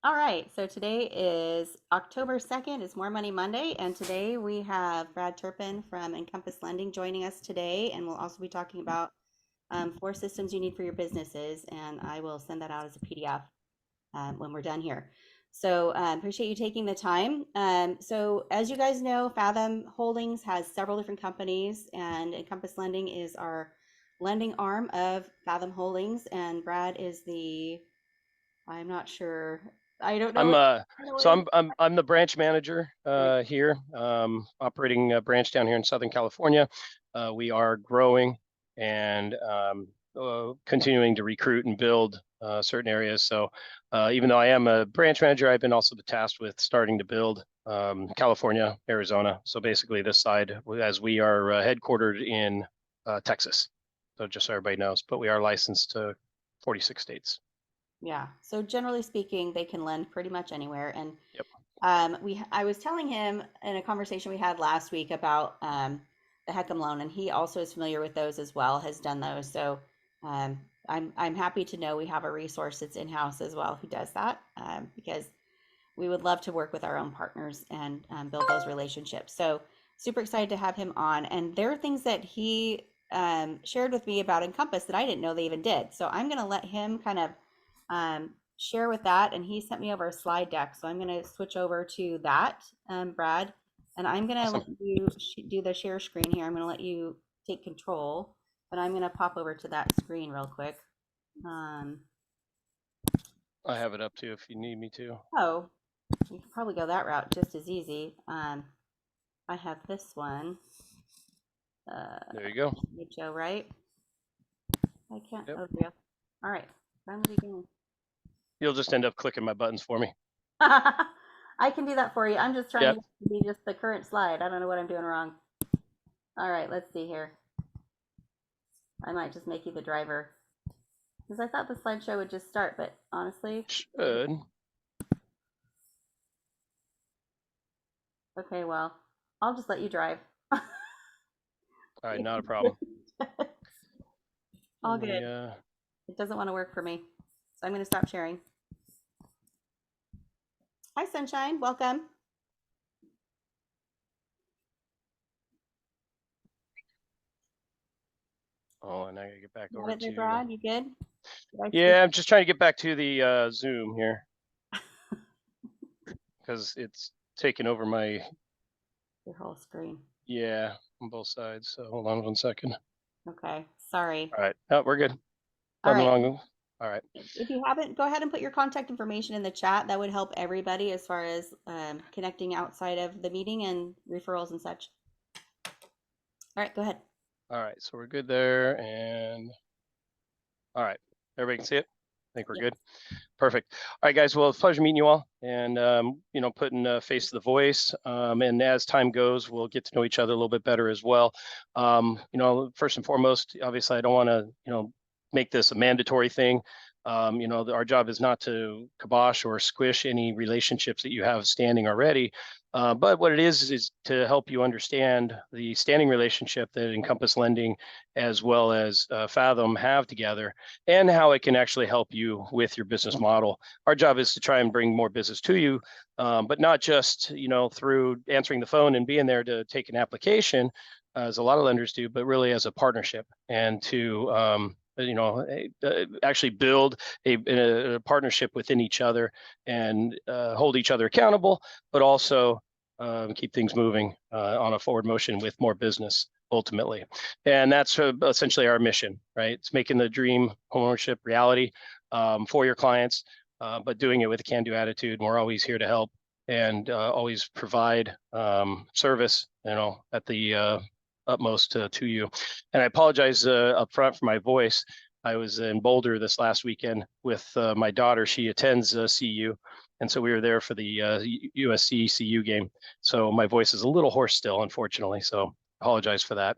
All right, so today is October 2nd, it's More Money Monday, and today we have Brad Turpin from Encompass Lending joining us today, and we'll also be talking about 4 systems you need for your businesses, and I will send that out as a PDF when we're done here. So appreciate you taking the time. So as you guys know, Fathom Holdings has several different companies, and Encompass Lending is our lending arm of Fathom Holdings, and Brad is I'm not sure. I don't know I'm what. I'm the branch manager here, operating a branch down here in Southern California. We are growing and continuing to recruit and build certain areas. So even though I am a branch manager, I've been also tasked with starting to build California, Arizona. So basically this side, as we are headquartered in Texas. So just so everybody knows, but we are licensed to 46 states. Yeah. So generally speaking, they can lend pretty much anywhere. And Yep. I was telling him in a conversation we had last week about the HECM loan, and he also is familiar with those as well, has done those. So um, I'm happy to know we have a resource that's in house as well who does that, because we would love to work with our own partners and build those relationships. So super excited to have him on. And there are things that he shared with me about Encompass that I didn't know they even did. So I'm going to let him kind of share with that. And he sent me over a slide deck. So I'm going to switch over to that, Brad. And I'm going to Awesome. let you do the share screen here. I'm going to let you take control, but I'm going to pop over to that screen real quick. I have it up too if you need me to. Oh, you could probably go that route just as easy. I have this one. There you go. Joe, right? I can't. Yep. Oh, yeah. All right. From the beginning. You'll just end up clicking my buttons for me. I can do that for you. I'm just trying Yep. to be just the current slide. I don't know what I'm doing wrong. All right, let's see here. I might just make you the driver because I thought the slideshow would just start, but honestly, Should. okay, well, I'll just let you drive. All right, not a problem. All Let me, good. It doesn't want to work for me. So I'm going to stop sharing. Hi, Sunshine. Welcome. oh, and I gotta get back Got over it there, to, Brad? You good? Did I speak yeah, I'm just trying to get back to the Zoom here because it's taking over my, your whole screen? yeah, on both sides. So hold on 1 second. Okay. Sorry. All right. No, we're good. All Nothing right. wrong. All right. If you haven't, go ahead and put your contact information in the chat. That would help everybody as far as connecting outside of the meeting and referrals and such. All right, go ahead. All right. So we're good there. And all right. Everybody can see it? I think we're Yeah. good. Perfect. All right, guys. Well, it's a pleasure meeting you all, and putting a face to the voice. And as time goes, we'll get to know each other a little bit better as well. First and foremost, obviously, I don't want to, make this a mandatory thing. Our job is not to kibosh or squish any relationships that you have standing already. But what it is to help you understand the standing relationship that Encompass Lending as well as Fathom have together, and how it can actually help you with your business model. Our job is to try and bring more business to you, but not just through answering the phone and being there to take an application, as a lot of lenders do, but really as a partnership, and to actually build a partnership within each other and hold each other accountable, but also keep things moving on a forward motion with more business ultimately. And that's essentially our mission, right? It's making the dream homeownership reality for your clients, but doing it with a can-do attitude. And we're always here to help and always provide service, at the utmost to you. And I apologize up front for my voice. I was in Boulder this last weekend with my daughter. She attends CU. And so we were there for the USC CU game. So my voice is a little hoarse still, unfortunately. So apologize for that.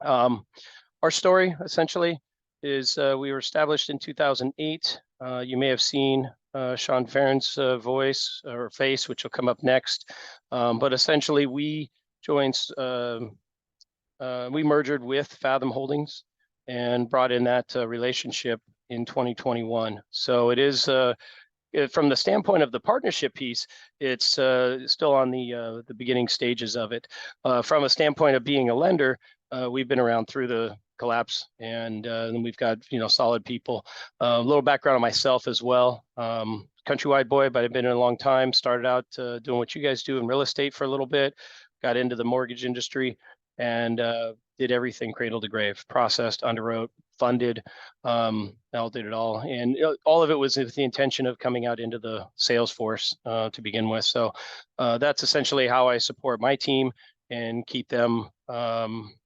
Our story essentially is we were established in 2008. You may have seen Sean Farron's voice or face, which will come up next. But essentially, we joined, we merged with Fathom Holdings and brought in that relationship in 2021. So it is from the standpoint of the partnership piece, it's still on the beginning stages of it. From a standpoint of being a lender, we've been around through the collapse, and then we've got solid people. A little background on myself as well. Countrywide boy, but I've been in a long time. Started out doing what you guys do in real estate for a little bit. Got into the mortgage industry and did everything cradle to grave. Processed, underwrote, funded, Al did it all. And all of it was with the intention of coming out into the sales force to begin with. So that's essentially how I support my team and keep them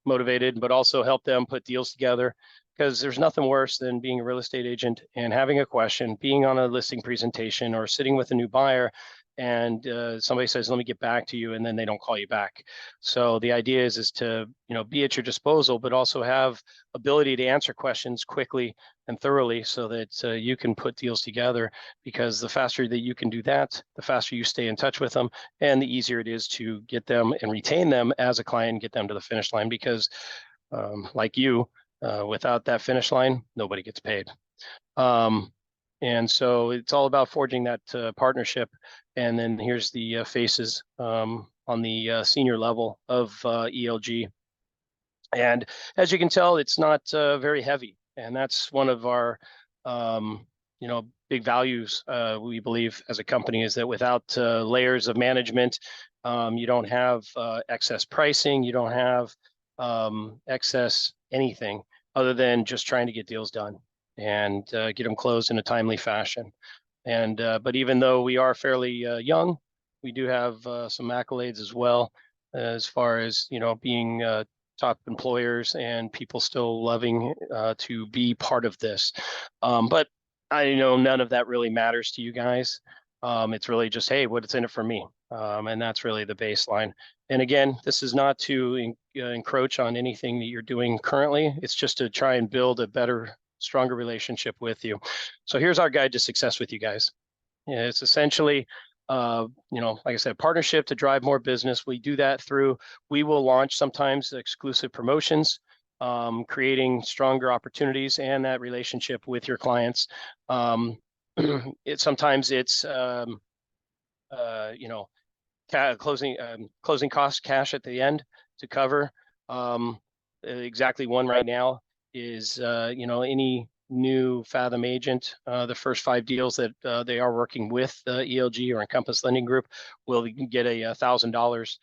motivated, but also help them put deals together. Because there's nothing worse than being a real estate agent and having a question, being on a listing presentation or sitting with a new buyer, and somebody says, "Let me get back to you," and then they don't call you back. So the idea is to be at your disposal, but also have ability to answer questions quickly and thoroughly, so that you can put deals together. Because the faster that you can do that, the faster you stay in touch with them, and the easier it is to get them and retain them as a client and get them to the finish line. Because like you, without that finish line, nobody gets paid. And so it's all about forging that partnership. And then here's the faces on the senior level of ELG. And as you can tell, it's not very heavy. And that's one of our, big values, we believe as a company, is that without layers of management, you don't have excess pricing, you don't have excess anything other than just trying to get deals done and get them closed in a timely fashion. And but even though we are fairly young, we do have some accolades as well, as far as being top employers and people still loving to be part of this. But I know none of that really matters to you guys. It's really just, hey, what's in it for me? And that's really the baseline. And again, this is not to encroach on anything that you're doing currently. It's just to try and build a better, stronger relationship with you. So here's our guide to success with you guys. It's essentially, like I said, partnership to drive more business. We do that through, we will launch sometimes exclusive promotions, creating stronger opportunities and that relationship with your clients. Sometimes it's closing costs, cash at the end to cover. Exactly one right now is any new Fathom agent, the first 5 deals that they are working with ELG or Encompass Lending Group will get $1,000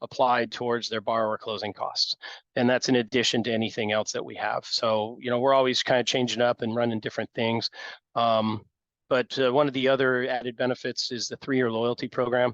applied towards their borrower closing costs, and that's in addition to anything else that we have. So we're always kind of changing up and running different things. But one of the other added benefits is the 3-year loyalty program,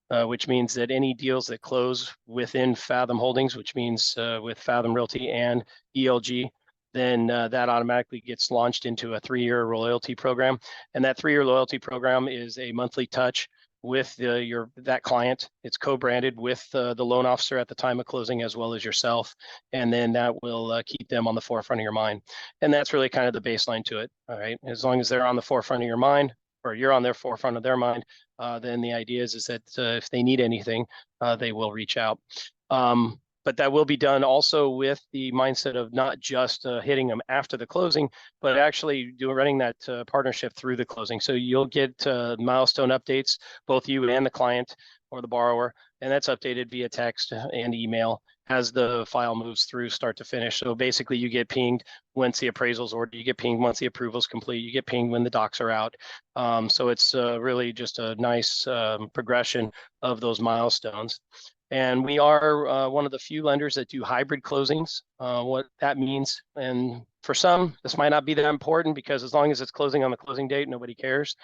which means that any deals that close within Fathom Holdings, which means with Fathom Realty and ELG, then that automatically gets launched into a 3-year loyalty program. And that 3-year loyalty program is a monthly touch with that client. It's co-branded with the loan officer at the time of closing, as well as yourself. And then that will keep them on the forefront of your mind. And that's really kind of the baseline to it. All right. As long as they're on the forefront of your mind, or you're on their forefront of their mind, then the idea is that if they need anything, they will reach out. But that will be done also with the mindset of not just hitting them after the closing, but actually running that partnership through the closing. So you'll get milestone updates, both you and the client or the borrower, and that's updated via text and email as the file moves through start to finish. So basically you get pinged once the appraisal's ordered, you get pinged once the approval's complete, you get pinged when the docs are out. So it's really just a nice progression of those milestones. And we are one of the few lenders that do hybrid closings. What that means, and for some, this might not be that important because as long as it's closing on the closing date, nobody cares.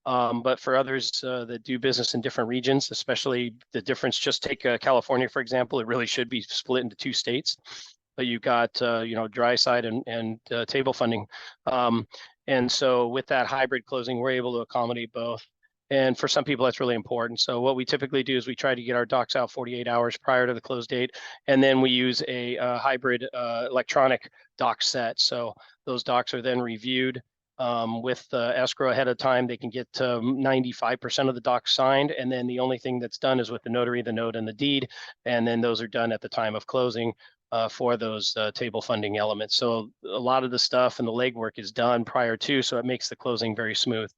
But for others that do business in different regions, especially the difference, just take California, for example, it really should be split into 2 states. But you've got, dry side and table funding. And so with that hybrid closing, we're able to accommodate both. And for some people, that's really important. So what we typically do is we try to get our docs out 48 hours prior to the close date. And then we use a hybrid electronic doc set. So those docs are then reviewed with escrow ahead of time. They can get 95% of the docs signed. And then the only thing that's done is with the notary, the note, and the deed. And then those are done at the time of closing for those table funding elements. So a lot of the stuff and the legwork is done prior to, so it makes the closing very smooth.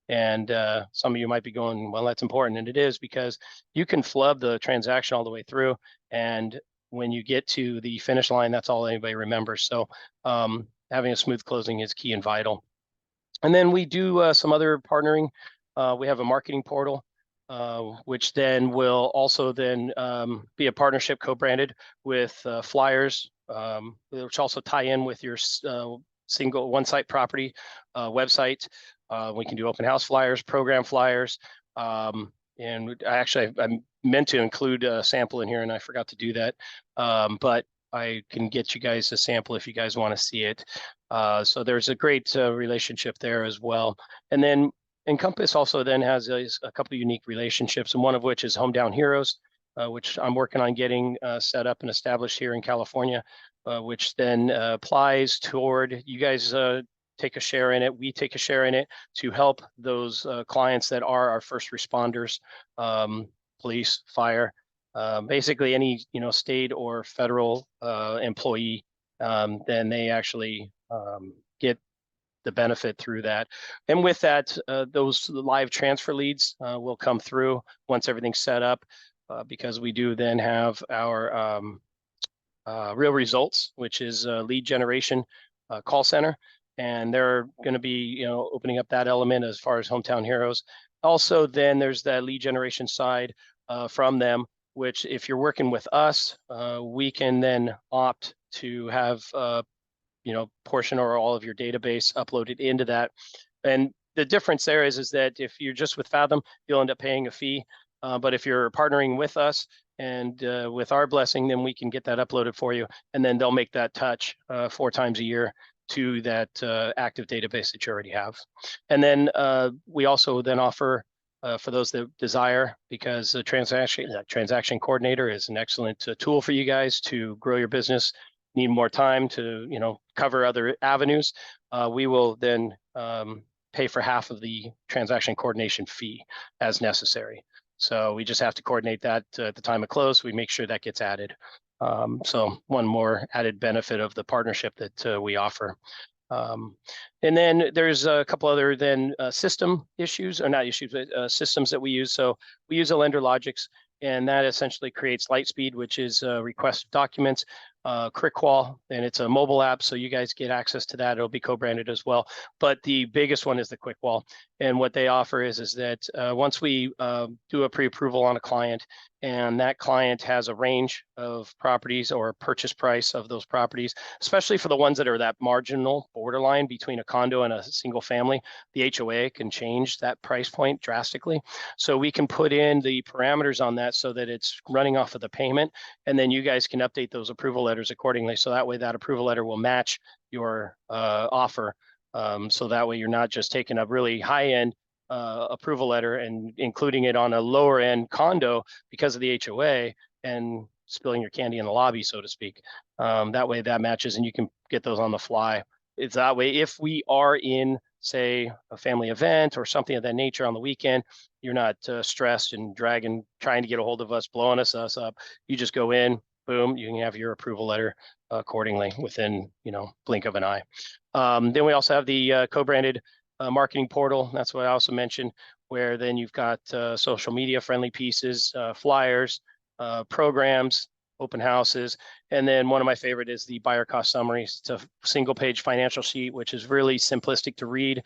And some of you might be going, well, that's important. And it is, because you can flub the transaction all the way through. And when you get to the finish line, that's all anybody remembers. So having a smooth closing is key and vital. And then we do some other partnering. We have a marketing portal, which then will also then be a partnership co-branded with flyers, which also tie in with your single one-site property website. We can do open house flyers, program flyers, and I meant to include a sample in here, and I forgot to do that. But I can get you guys a sample if you guys want to see it. So there's a great relationship there as well. And then Encompass also then has a couple of unique relationships, and one of which is Hometown Heroes, which I'm working on getting set up and established here in California, which then applies toward you guys take a share in it. We take a share in it to help those clients that are our first responders, police, fire, basically any state or federal employee. Then they actually get the benefit through that. And with that, those live transfer leads will come through once everything's set up, because we do then have our Real Results, which is a lead generation call center. And they're going to be, opening up that element as far as Hometown Heroes. Also, then there's that lead generation side from them, which if you're working with us, we can then opt to have portion or all of your database uploaded into that. And the difference there is that if you're just with Fathom, you'll end up paying a fee. But if you're partnering with us and with our blessing, then we can get that uploaded for you. And then they'll make that touch 4 times a year to that active database that you already have. And then we also then offer for those that desire, because the transaction coordinator is an excellent tool for you guys to grow your business. Need more time to cover other avenues, we will then pay for half of the transaction coordination fee as necessary. So we just have to coordinate that at the time of close. We make sure that gets added. So one more added benefit of the partnership that we offer. And then there's a couple other system issues, or not issues, but systems that we use. So we use a LenderLogix, and that essentially creates Lightspeed, which is request documents, CrickWall, and it's a mobile app, so you guys get access to that. It'll be co-branded as well. But the biggest one is the CrickWall, and what they offer is that once we do a pre-approval on a client, and that client has a range of properties or purchase price of those properties, especially for the ones that are that marginal borderline between a condo and a single family, the HOA can change that price point drastically. So we can put in the parameters on that so that it's running off of the payment, and then you guys can update those approval letters accordingly. So that way that approval letter will match your offer. So that way you're not just taking a really high-end approval letter and including it on a lower end condo because of the HOA and spilling your candy in the lobby, so to speak. That way that matches, and you can get those on the fly. It's that way if we are in, say, a family event or something of that nature on the weekend, you're not stressed and trying to get a hold of us, blowing us up. You just go in, boom, you can have your approval letter accordingly within blink of an eye. Then we also have the co-branded marketing portal. That's what I also mentioned, where then you've got social media friendly pieces, flyers, programs, open houses. And then one of my favorite is the buyer cost summary. It's a single page financial sheet, which is really simplistic to read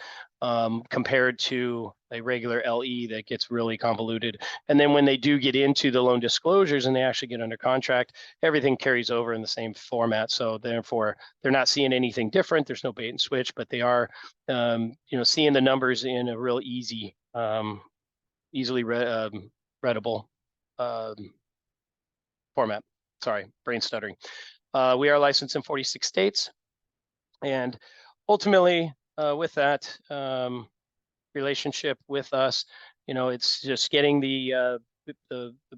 compared to a regular LE that gets really convoluted. And then when they do get into the loan disclosures and they actually get under contract, everything carries over in the same format. So therefore, they're not seeing anything different. There's no bait and switch, but they are, seeing the numbers in a real easily readable format. Sorry, brain stuttering. We are licensed in 46 states. And ultimately, with that relationship with us, it's just getting the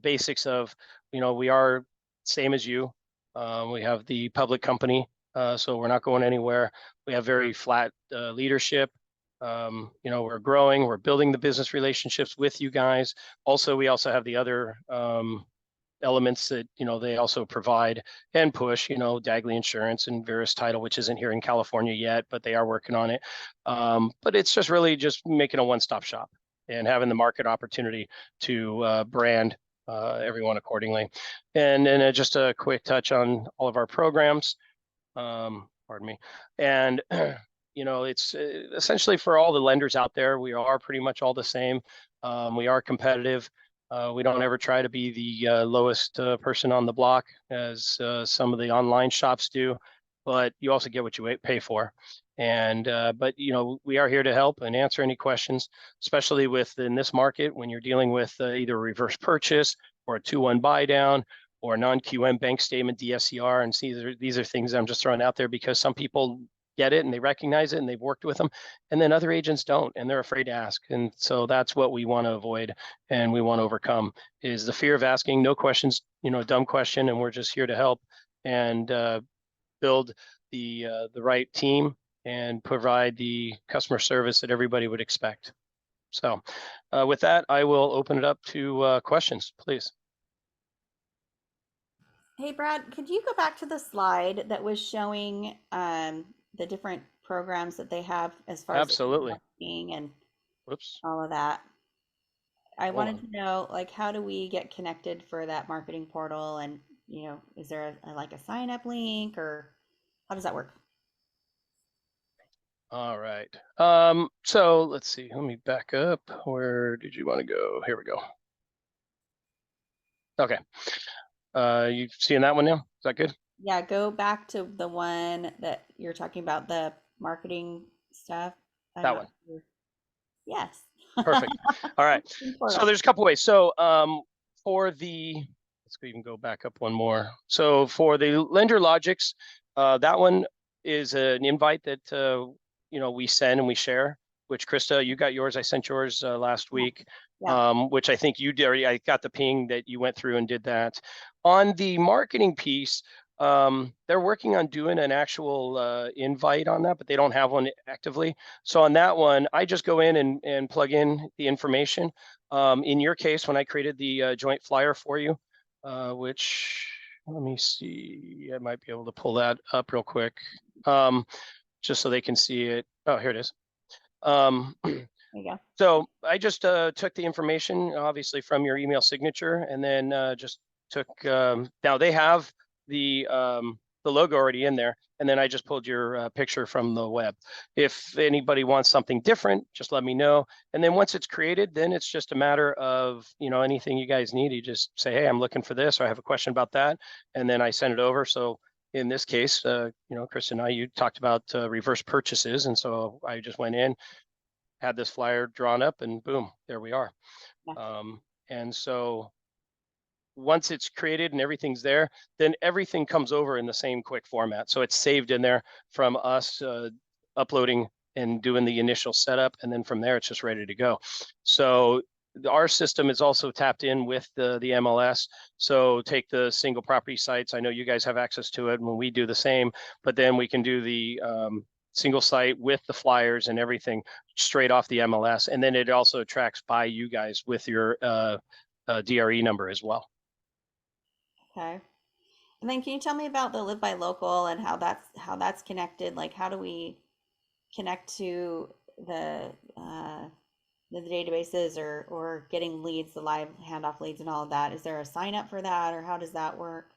basics of, we are same as you. We have the public company, so we're not going anywhere. We have very flat leadership. We're growing, we're building the business relationships with you guys. Also, we also have the other elements that, they also provide and push, Dagley Insurance and Verus Title, which isn't here in California yet, but they are working on it. But it's just really just making a one-stop shop and having the market opportunity to brand everyone accordingly. And then just a quick touch on all of our programs. Pardon me. And it's essentially for all the lenders out there, we are pretty much all the same. We are competitive. We don't ever try to be the lowest person on the block as some of the online shops do, but you also get what you pay for. And but we are here to help and answer any questions, especially in this market when you're dealing with either a reverse purchase or a 2-1 buy down or a non-QM bank statement DSCR. And these are things I'm just throwing out there because some people get it and they recognize it and they've worked with them, and then other agents don't and they're afraid to ask. And so that's what we want to avoid and we want to overcome is the fear of asking. No questions, dumb question, and we're just here to help and build the right team and provide the customer service that everybody would expect. So with that, I will open it up to questions, please. Hey, Brad, could you go back to the slide that was showing the different programs that they have as far Absolutely. as marketing and Whoops. all of that? I Hold wanted on. to know, like, how do we get connected for that marketing portal? And, is there like a sign up link, or how does that work? All right. So let's see. Let me back up. Where did you want to go? Here we go. Okay. You seeing that one now? Is that good? Yeah, go back to the one that you're talking about, the marketing stuff. I'm That not one. sure. Yes. Perfect. All right. So there's a couple ways. So let's even go back up one more. So for the lender logics, that one is an invite that we send and we share. Which Krista, you got yours. I sent yours last week. Yeah. Which I think you did already. I got the ping that you went through and did that. On the marketing piece, they're working on doing an actual invite on that, but they don't have one actively. So on that one, I just go in and plug in the information. In your case, when I created the joint flyer for you, which let me see, I might be able to pull that up real quick, just so they can see it. Oh, here it is. There you go. So I just took the information, obviously, from your email signature, and then just took. Now they have the logo already in there, and then I just pulled your picture from the web. If anybody wants something different, just let me know. And then once it's created, then it's just a matter of anything you guys need. You just say, hey, I'm looking for this, or I have a question about that, and then I send it over. So in this case, Krista and I, you talked about reverse purchases, and so I just went in, had this flyer drawn up, and boom, there we are. Yeah. And so once it's created and everything's there, then everything comes over in the same quick format. So it's saved in there from us uploading and doing the initial setup. And then from there, it's just ready to go. So our system is also tapped in with the MLS. So take the single property sites. I know you guys have access to it when we do the same, but then we can do the single site with the flyers and everything straight off the MLS. And then it also tracks by you guys with your DRE number as well. Okay. And then can you tell me about the Live by Local and how that's connected? Like, how do we connect to the databases or getting leads, the live handoff leads and all of that? Is there a sign up for that, or how does that work?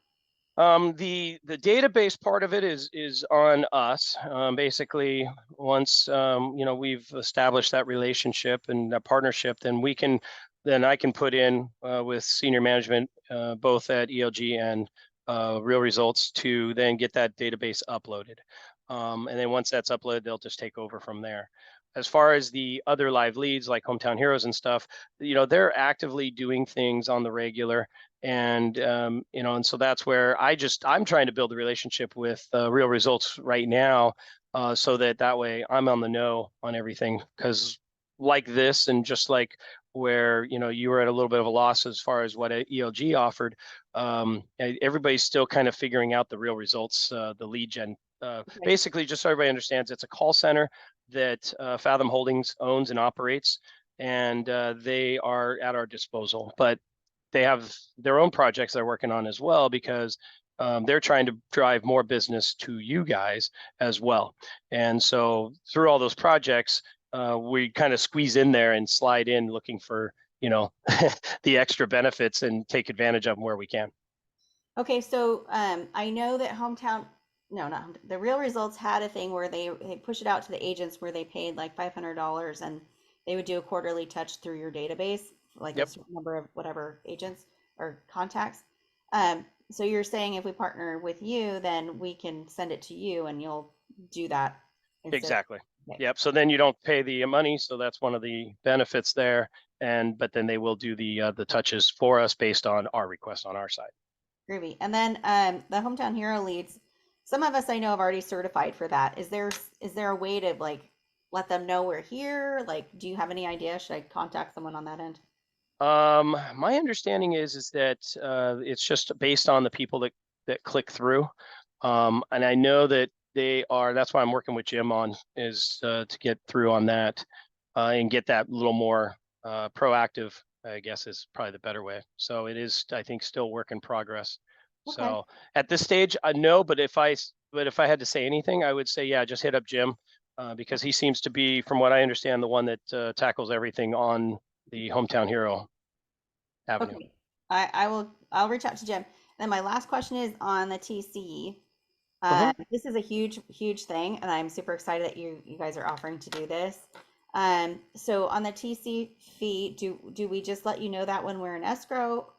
The database part of it is on us. Basically, once we've established that relationship and that partnership, then I can put in with senior management, both at ELG and Real Results, to then get that database uploaded. And then once that's uploaded, they'll just take over from there. As far as the other live leads like Hometown Heroes and stuff, they're actively doing things on the regular. And and so that's where I'm trying to build a relationship with Real Results right now, so that way I'm on the know on everything. Because like this, and just like where you were at a little bit of a loss as far as what ELG offered, everybody's still kind of figuring out the Real Results, the lead gen. Basically, just so everybody understands, it's a call center that Fathom Holdings owns and operates, and they are at our disposal. But they have their own projects they're working on as well, because they're trying to drive more business to you guys as well. And so through all those projects, we kind of squeeze in there and slide in looking for, you know, the extra benefits and take advantage of them where we can. Okay, so I know that the Real Results had a thing where they push it out to the agents where they paid like $500 and they would do a quarterly touch through your database, like a Yep, certain number of whatever agents or contacts. So you're saying if we partner with you, then we can send it to you and you'll do that instead. exactly. Okay. Yep. So then you don't pay the money, so that's one of the benefits there. But then they will do the touches for us based on our request on our side. Groovy. And then the Hometown Hero leads, some of us I know have already certified for that. Is there a way to like let them know we're here? Like, do you have any idea? Should I contact someone on that end? My understanding is that it's just based on the people that click through. And I know that that's why I'm working with Jim on, is to get through on that and get that a little more proactive, I guess is probably the better way. So it is, I think, still work in progress. Okay. So at this stage, no, but if I had to say anything, I would say, yeah, just hit up Jim because he seems to be, from what I understand, the one that tackles everything on the Hometown Hero avenue. Okay. I'll reach out to Jim. Then my last question is on the TC. This is a huge thing, and I'm super excited that you guys are offering to do this. So on the TC fee, do we just let you know that when we're in escrow?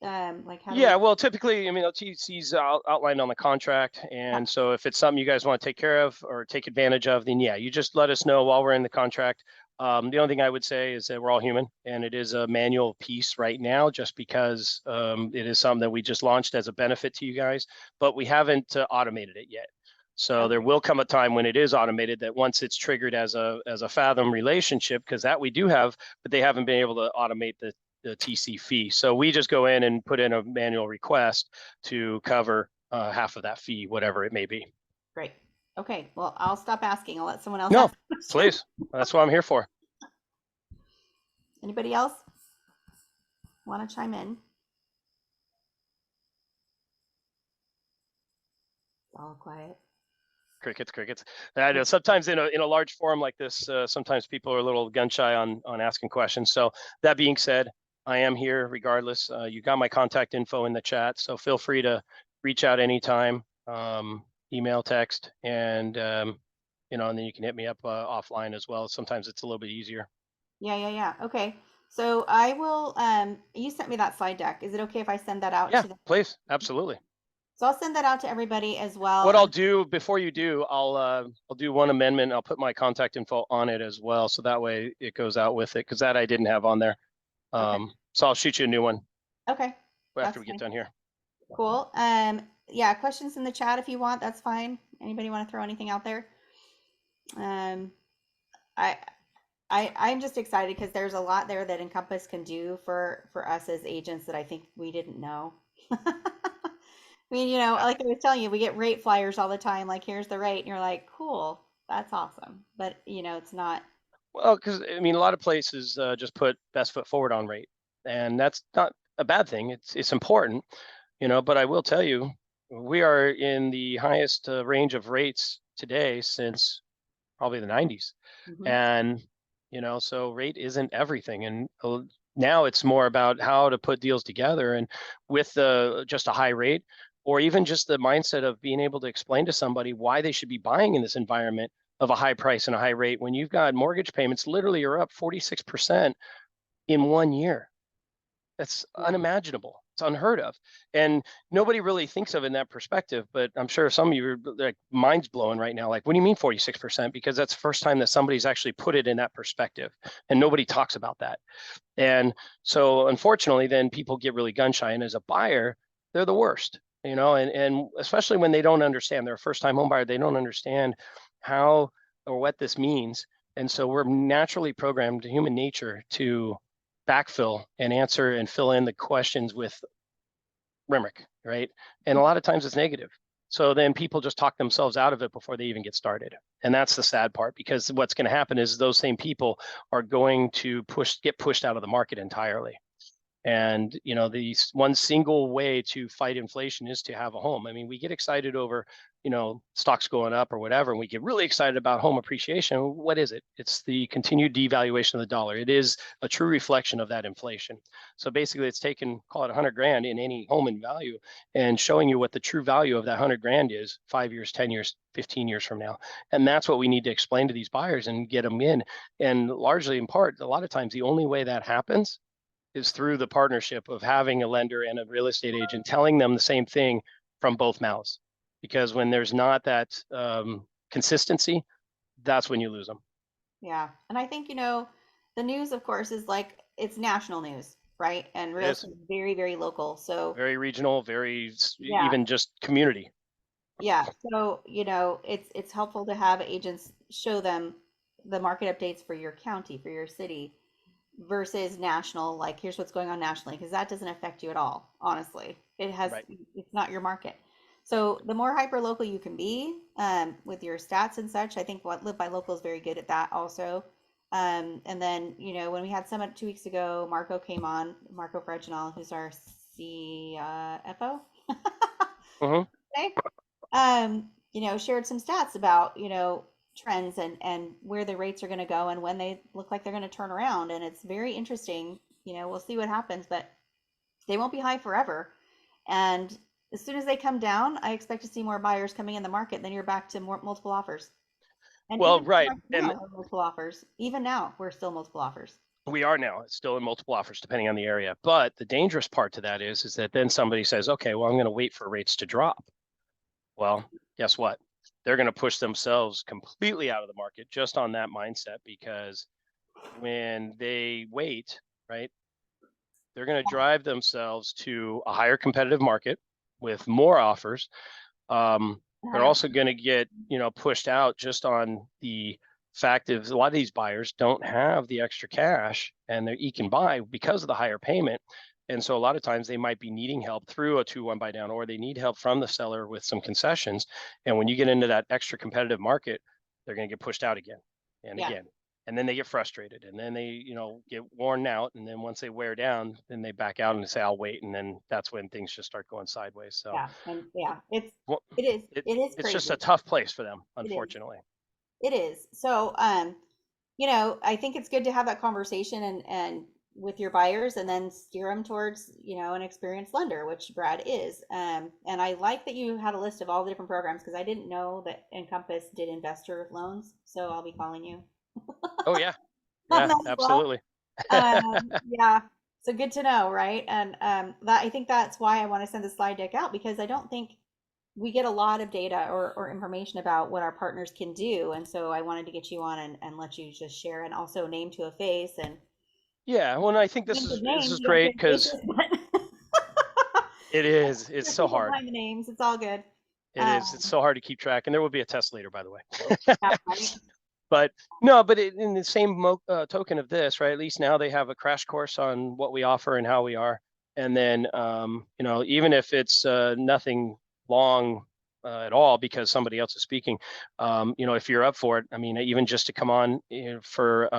Like how do Yeah, we? well, typically, I mean, TC's outlined on the contract, and so if it's something you guys want to take care of or take advantage of, then yeah, you just let us know while we're in the contract. The only thing I would say is that we're all human, and it is a manual piece right now, just because it is something that we just launched as a benefit to you guys, but we haven't automated it yet. So there will come a time when it is automated, that once it's triggered as a Fathom relationship, because that we do have, but they haven't been able to automate the TC fee. So we just go in and put in a manual request to cover half of that fee, whatever it may be. Great. Okay. Well, I'll stop asking. I'll let someone else No, ask. please. That's what I'm here for. Anybody else want to chime in? All quiet. Crickets. I know sometimes in a large forum like this, sometimes people are a little gun shy on asking questions. So that being said, I am here regardless. You got my contact info in the chat, so feel free to reach out anytime, email, text, and and then you can hit me up offline as well. Sometimes it's a little bit easier. Yeah. Okay. So I will, you sent me that slide deck. Is it okay if I send that out Yeah, to them? please, absolutely. So I'll send that out to everybody as well. What I'll do before you do, I'll do one amendment. I'll put my contact info on it as well, so that way it goes out with it, because that I didn't have on there. Okay. So I'll shoot you a new one Okay. after we get done here. Cool. Yeah, questions in the chat if you want, that's fine. Anybody want to throw anything out there? Um, I, I'm just excited because there's a lot there that Encompass can do for us as agents that I think we didn't know. I mean, like I was telling you, we get rate flyers all the time. Like, here's the rate, and you're like, cool, that's awesome. But it's not. Well, because I mean, a lot of places just put best foot forward on rate, and that's not a bad thing. It's important, But I will tell you, we are in the highest range of rates today since probably the 90s, Mhm. and so rate isn't everything. And now it's more about how to put deals together, and with just a high rate, or even just the mindset of being able to explain to somebody why they should be buying in this environment of a high price and a high rate, when you've got mortgage payments literally are up 46% in 1 year. That's Yeah. unimaginable. It's unheard of. And nobody really thinks of it in that perspective, but I'm sure some of you are like minds blowing right now. Like, what do you mean 46%? Because that's the first time that somebody's actually put it in that perspective, and nobody talks about that. And so unfortunately, then people get really gun shy, and as a buyer, they're the worst, and especially when they don't understand. They're a first time home buyer. They don't understand how or what this means. And so we're naturally programmed, human nature, to backfill and answer and fill in the questions with Rimerick, right? And a lot of times it's negative. So then people just talk themselves out of it before they even get started. And that's the sad part, because what's going to happen is those same people are going to get pushed out of the market entirely. And, the one single way to fight inflation is to have a home. I mean, we get excited over, stocks going up or whatever, and we get really excited about home appreciation. What is it? It's the continued devaluation of the dollar. It is a true reflection of that inflation. So basically, it's taken, call it 100 grand in any home in value, and showing you what the true value of that 100 grand is 5 years, 10 years, 15 years from now. And that's what we need to explain to these buyers and get them in. And largely in part, a lot of times, the only way that happens is through the partnership of having a lender and a real estate agent telling them the same thing from both mouths. Because when there's not that consistency, that's when you lose them. Yeah. And I think, the news, of course, is like it's national news, right? And real estate is very, very local. So, very regional, very yeah. even just community. Yeah. So, it's helpful to have agents show them the market updates for your county, for your city versus national, like here's what's going on nationally, because that doesn't affect you at all, honestly. Right. It's not your market. So the more hyper local you can be with your stats and such, I think what Live by Local is very good at that also. And then, when we had Summit 2 weeks ago, Marco Freginal, who's our CFO. Mm-hmm. Okay. Shared some stats about, trends and where the rates are going to go and when they look like they're going to turn around. And it's very interesting. We'll see what happens, but they won't be high forever. And as soon as they come down, I expect to see more buyers coming in the market. Then you're back to more multiple offers. And Well, even right. now, And we're multiple offers. Even now, we're still multiple offers. we are now still in multiple offers depending on the area. But the dangerous part to that is that then somebody says, okay, well, I'm going to wait for rates to drop. Well, guess what? They're going to push themselves completely out of the market just on that mindset, because when they wait, right, they're going to drive themselves to a higher competitive market with more offers. They're also going to get, pushed out just on the fact that a lot of these buyers don't have the extra cash and they're eking by because of the higher payment. And so a lot of times they might be needing help through a 2-1 buy down, or they need help from the seller with some concessions. And when you get into that extra competitive market, they're going to get pushed out again and Yeah. again. And then they get frustrated, and then they, get worn out. And then once they wear down, then they back out and say, I'll wait. And then that's when things just start going sideways. So Yeah. And yeah, well, it is it's just crazy. a tough place for them, It is. unfortunately. It is. So, I think it's good to have that conversation and with your buyers and then steer them towards, an experienced lender, which Brad is. And I like that you had a list of all the different programs because I didn't know that Encompass did investor loans. So I'll be calling you Oh yeah. on Yeah, that as well. absolutely. Yeah. So good to know, right? And that I think that's why I want to send the slide deck out because I don't think we get a lot of data or information about what our partners can do. And so I wanted to get you on and let you just share and also name to a face and Yeah, well, I think this names is of this names. is You don't great get because faces, but it is. It's there's so people hard. behind the names. It's all good. It is. It's so hard to keep track, and there will be a test later, by the way. Yeah, right? But no, but in the same token of this, right? At least now they have a crash course on what we offer and how we are, and then even if it's nothing long at all because somebody else is speaking, if you're up for it, I mean, even just to come on for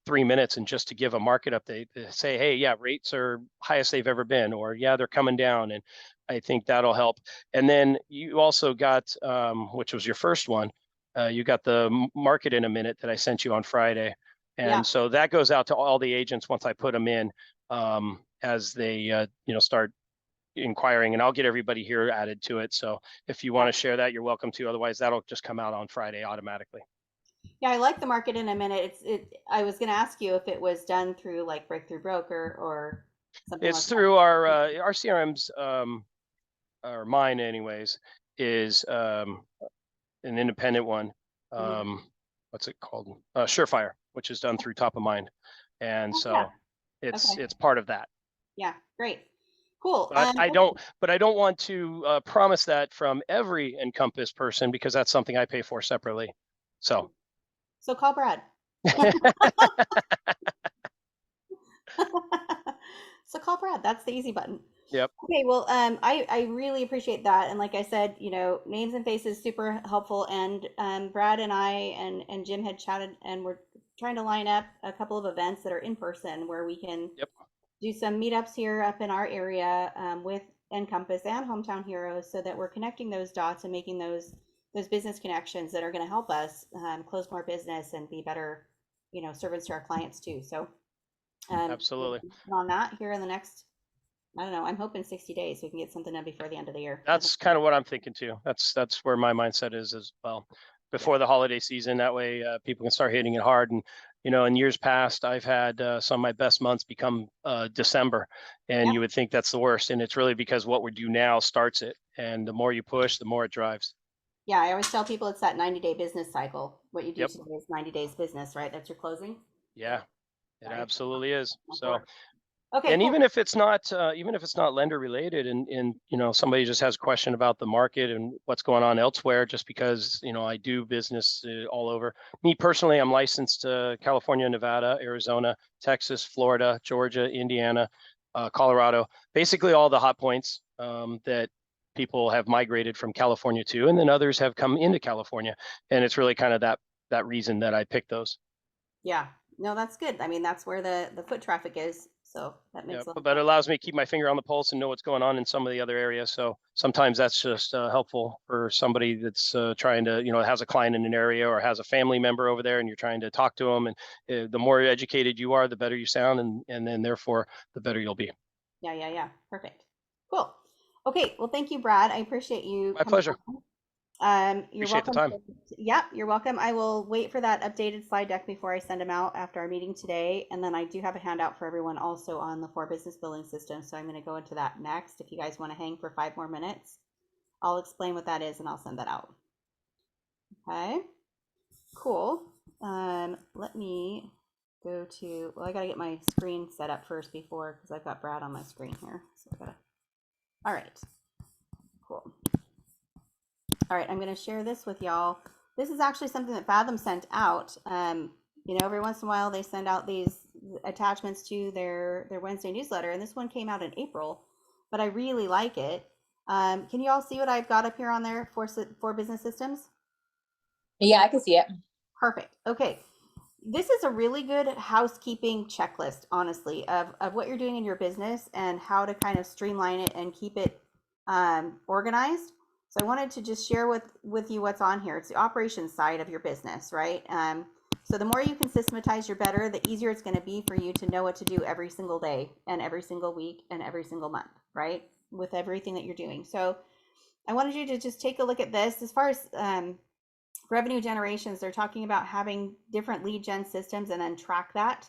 3 minutes and just to give a market update, say, hey, yeah, rates are highest they've ever been, or yeah, they're coming down, and I think that'll help. And then you also got, which was your first one. You got the market in a minute that I sent you on Friday. Yeah. And so that goes out to all the agents once I put them in as they, start inquiring, and I'll get everybody here added to it. So if you want to share that, you're welcome to. Otherwise, that'll just come out on Friday automatically. Yeah, I like the market in a minute. I was going to ask you if it was done through like Breakthrough Broker or something like It's that. through our CRM's, or mine anyways, is an independent one. What's it called? Surefire, which is done through Top of Mind. And Oh, so yeah. it's Okay. it's part of that. Yeah. Great. Cool. But I Okay. don't want to promise that from every Encompass person because that's something I pay for separately. So So call Brad. So call Brad. That's the easy button. yep. Okay, well, I really appreciate that, and like I said, names and faces super helpful. And Brad and I and Jim had chatted, and we're trying to line up a couple of events that are in person where we can Yep. do some meetups here up in our area with Encompass and Hometown Heroes, so that we're connecting those dots and making those business connections that are going to help us close more business and be better, servants to our clients too. So Absolutely. on that here in the next, I don't know, I'm hoping 60 days we can get something done before the end of the year. That's kind of what I'm thinking too. That's where my mindset is as well. Yeah. Before the holiday season, that way people can start hitting it hard. And in years past, I've had some of my best months become December, and Yeah. you would think that's the worst. And it's really because what we do now starts it. And the more you push, the more it drives. Yeah, I always tell people it's that 90-day business cycle. What you do Yep. today is 90 days business, right? That's your closing. Yeah, it Sorry. absolutely is. Not to So, work. Okay, and cool. even if it's not lender related, and somebody just has a question about the market and what's going on elsewhere, just because I do business all over. Me personally, I'm licensed California, Nevada, Arizona, Texas, Florida, Georgia, Indiana, Colorado, basically all the hot points that people have migrated from California to, and then others have come into California, and it's really kind of that reason that I picked those. Yeah. No, that's good. I mean, that's where the foot traffic is. So that Yeah, makes a lot of but it sense. allows me to keep my finger on the pulse and know what's going on in some of the other areas. So sometimes that's just helpful for somebody that's trying to, has a client in an area or has a family member over there, and you're trying to talk to them. And the more educated you are, the better you sound, and then therefore the better you'll be. Yeah, yeah, yeah. Perfect. Cool. Okay. Well, thank you, Brad. I appreciate you My coming pleasure. on. You're Appreciate the welcome. time. Yeah, you're welcome. I will wait for that updated slide deck before I send them out after our meeting today. And then I do have a handout for everyone also on the 4 business building system. So I'm going to go into that next. If you guys want to hang for 5 more minutes, I'll explain what that is and I'll send that out. Okay, cool. Let me go to, well, I got to get my screen set up first before, because I've got Brad on my screen here. So I got to, all right, cool. All right, I'm going to share this with y'all. This is actually something that Fathom sent out. Every once in a while they send out these attachments to their Wednesday newsletter, and this one came out in April, but I really like it. Can you all see what I've got up here on there for business systems? Yeah, I can see it. Perfect. Okay. This is a really good housekeeping checklist, honestly, of what you're doing in your business and how to kind of streamline it and keep it organized. So I wanted to just share with you what's on here. It's the operations side of your business, right? So the more you can systematize, your better. The easier it's going to be for you to know what to do every single day and every single week and every single month, right? With everything that you're doing. So I wanted you to just take a look at this. As far as revenue generations, they're talking about having different lead gen systems and then track that,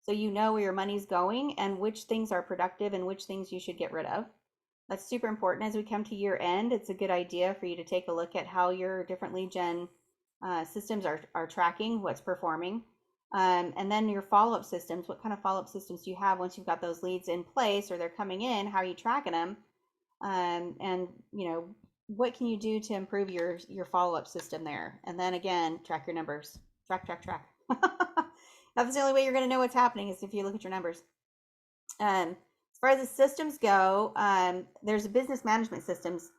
so you know where your money's going and which things are productive and which things you should get rid of. That's super important. As we come to year end, it's a good idea for you to take a look at how your different lead gen systems are tracking, what's performing. And then your follow-up systems, what kind of follow-up systems do you have once you've got those leads in place or they're coming in? How are you tracking them? And what can you do to improve your follow-up system there? And then again, track your numbers. Track. That's the only way you're going to know what's happening, is if you look at your numbers. As far as the systems go, there's a business management systems,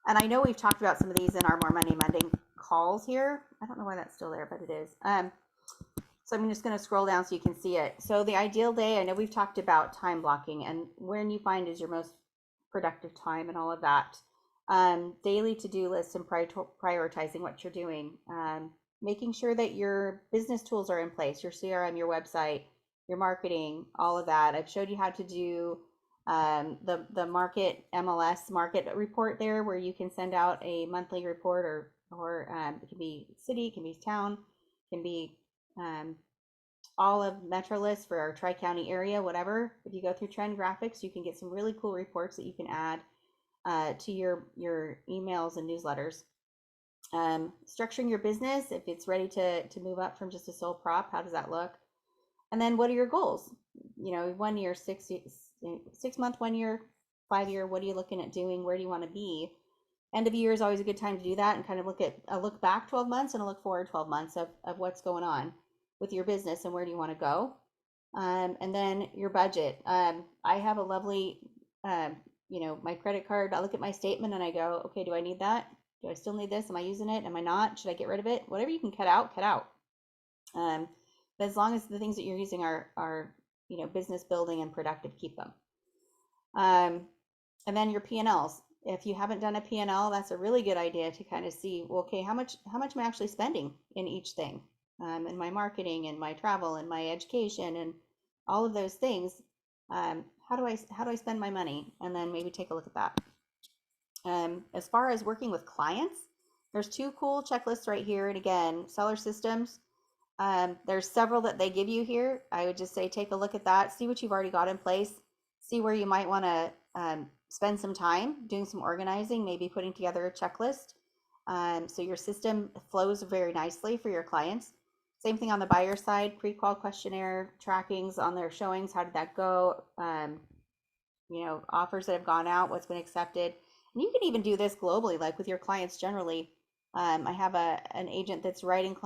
and I know we've talked about some of these in our More Money Monday calls here. I don't know why that's still there, but it is. So I'm just going to scroll down so you can see it. So the ideal day, I know we've talked about time blocking and when you find is your most productive time and all of that. Daily to-do lists and prioritizing what you're doing. Making sure that your business tools are in place, your CRM, your website, your marketing, all of that. I've showed you how to do the market MLS market report there, where you can send out a monthly report, or it can be city, it can be town, it can be all of Metro List for our Tri-County area, whatever. If you go through Trend Graphics, you can get some really cool reports that you can add to your emails and newsletters. Structuring your business, if it's ready to move up from just a sole prop, how does that look? And then what are your goals? 1 year, 6 month, 1 year, 5 year, what are you looking at doing? Where do you want to be? End of year is always a good time to do that and kind of look back 12 months and a look forward 12 months of what's going on with your business and where do you want to go. And then your budget. I have a lovely, my credit card. I look at my statement and I go, okay, do I need that? Do I still need this? Am I using it? Am I not? Should I get rid of it? Whatever you can cut out, cut out. But as long as the things that you're using are business building and productive, keep them. And then your P&Ls. If you haven't done a P&L, that's a really good idea to kind of see, well, okay, how much am I actually spending in each thing, in my marketing and my travel and my education and all of those things. How do I spend my money? And then maybe take a look at that. As far as working with clients, there's 2 cool checklists right here. And again, seller systems. There's several that they give you here. I would just say take a look at that, see what you've already got in place, see where you might want to spend some time doing some organizing, maybe putting together a checklist. So your system flows very nicely for your clients. Same thing on the buyer side, pre-qual questionnaire trackings on their showings. How did that go? Offers that have gone out, what's been accepted. And you can even do this globally, like with your clients generally. I have an agent that's writing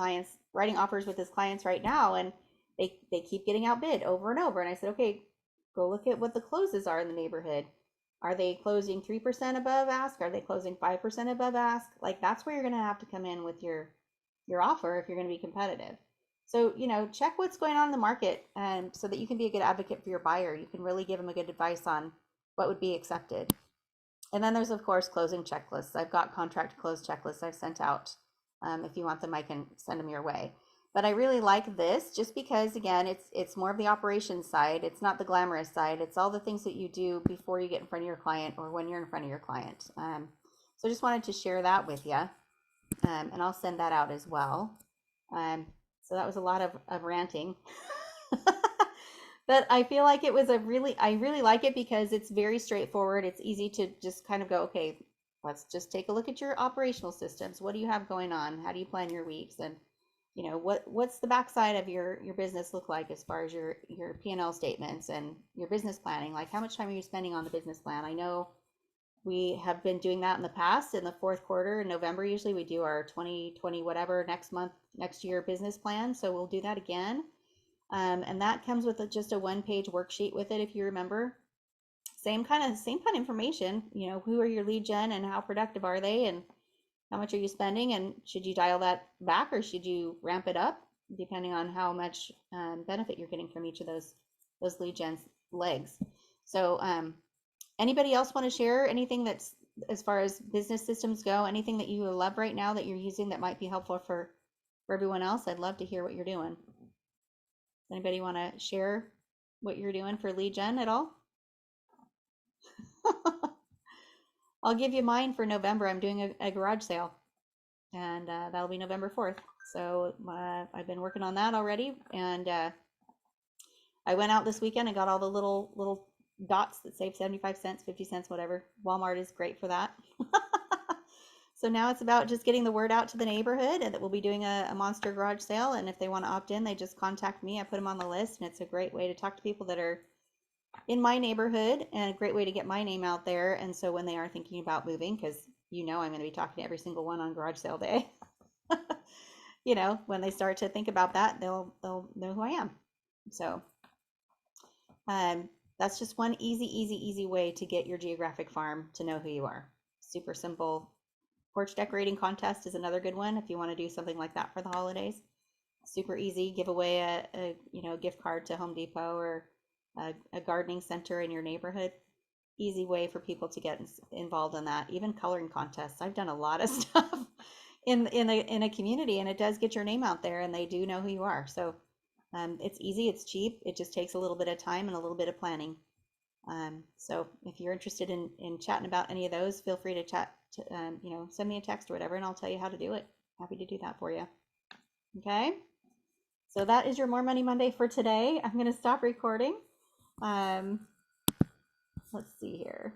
offers with his clients right now, and they keep getting outbid over and over. And I said, okay, go look at what the closes are in the neighborhood. Are they closing 3% above ask? Are they closing 5% above ask? Like, that's where you're going to have to come in with your offer if you're going to be competitive. So, check what's going on in the market, so that you can be a good advocate for your buyer. You can really give them a good advice on what would be accepted. And then there's, of course, closing checklists. I've got contract close checklists I've sent out. If you want them, I can send them your way. But I really like this just because, again, it's more of the operations side. It's not the glamorous side. It's all the things that you do before you get in front of your client or when you're in front of your client. So I just wanted to share that with you. And I'll send that out as well. So that was a lot of ranting. But I feel like it was I really like it because it's very straightforward. It's easy to just kind of go, okay, let's just take a look at your operational systems. What do you have going on? How do you plan your weeks? And what's the backside of your business look like as far as your P&L statements and your business planning? Like, how much time are you spending on the business plan? I know we have been doing that in the past. In the fourth quarter in November, usually we do our 2020 whatever next year business plan. So we'll do that again. And that comes with just a 1-page worksheet with it, if you remember. Same kind of information. Who are your lead gen and how productive are they, and how much are you spending, and should you dial that back or should you ramp it up, depending on how much benefit you're getting from each of those lead gen legs. So anybody else want to share anything that's, as far as business systems go, anything that you love right now that you're using that might be helpful for everyone else? I'd love to hear what you're doing. Anybody want to share what you're doing for lead gen at all? I'll give you mine for November. I'm doing a garage sale, and that'll be November 4th. So I've been working on that already, and I went out this weekend and got all the little dots that save 75 cents, 50 cents, whatever. Walmart is great for that. So now it's about just getting the word out to the neighborhood, and that we'll be doing a monster garage sale. And if they want to opt in, they just contact me. I put them on the list, and it's a great way to talk to people that are in my neighborhood, and a great way to get my name out there. And so when they are thinking about moving, because I'm going to be talking to every single one on garage sale day, when they start to think about that, they'll know who I am. So that's just one easy way to get your geographic farm to know who you are. Super simple. Porch decorating contest is another good one if you want to do something like that for the holidays. Super easy. Give away a gift card to Home Depot or a gardening center in your neighborhood. Easy way for people to get involved in that. Even coloring contests. I've done a lot of stuff in a community, and it does get your name out there, and they do know who you are. So it's easy. It's cheap. It just takes a little bit of time and a little bit of planning. So if you're interested in chatting about any of those, feel free to chat, send me a text or whatever, and I'll tell you how to do it. Happy to do that for you. Okay. So that is your More Money Monday for today. I'm going to stop recording. Let's see here.